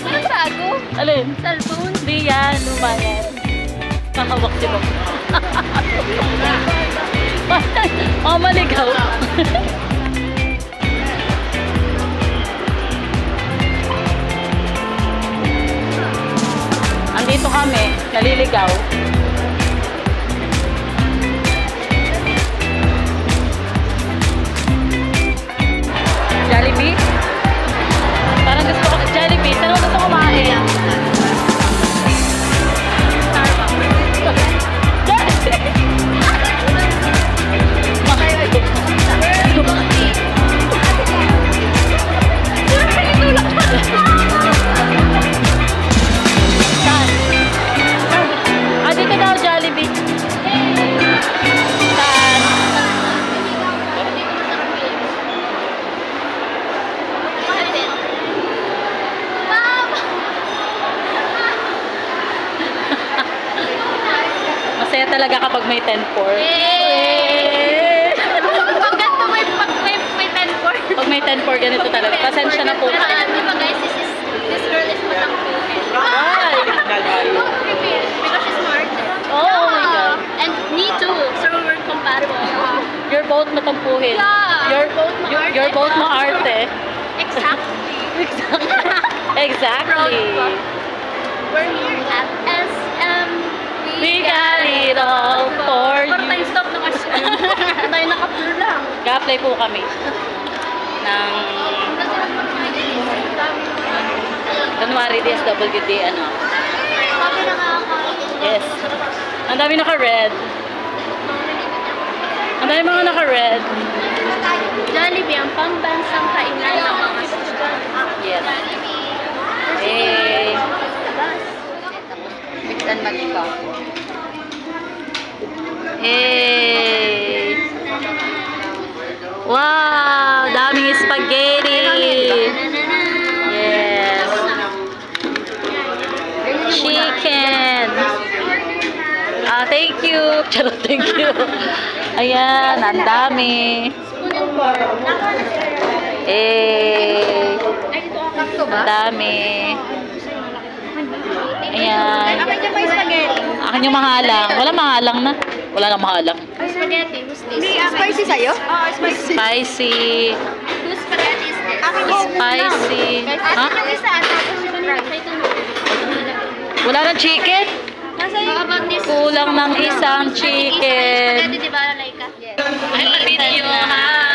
Anong bago? Alin? Cellphone? Hindi yan, lumayan. Kahawak si Mom. Oh, maligaw. Andito kami, naliligaw. Jollibee? Parang gusto ko Jollibee. Saan mo gusto kumain? Dito daw Jollibee. Saan? Masaya talaga kapag may 10-4. Pag ganito may 10-4. Pag may 10-4, ganito talaga. Pasensya na po. Di ba guys, this girl is matangkuhin. Why? Because she's smart. Oh my God. And me too. So we're compatible. You're both matampuhin. Yeah. You're both maarte. Exactly. Exactly. We're here at SM. We got it all for Para you. tayo stop ng SM. Tayo naka-blur lang. Ga-apply po kami ng January DSWD, ano. Sabi na nga ako. Yes. Ang dami naka-red. Ang dami mga naka-red. Jollibee, ang pambansang kainan ng mga estudyante. Yes. Eh. Mix and match ka. Eh. Wow! Daming spaghetti! Yes. Chicken! Ah, thank you! Charot, thank you! Ayan, ang dami! Eh. Ang dami! Ayan. Akin niya pa yung spaghetti. Akin yung mahalang. Wala mahalang na. Wala na mahalang. Ay, spaghetti. Who's this? Spicy sa'yo? Oo, spicy. Spicy. Whose spaghetti is this? Akin yung Spicy. Ha? Yung isa, Wala na chicken? How about this? Kulang ng isang chicken. Spaghetti, di ba, Laika? Yes. Ay, video. Hi.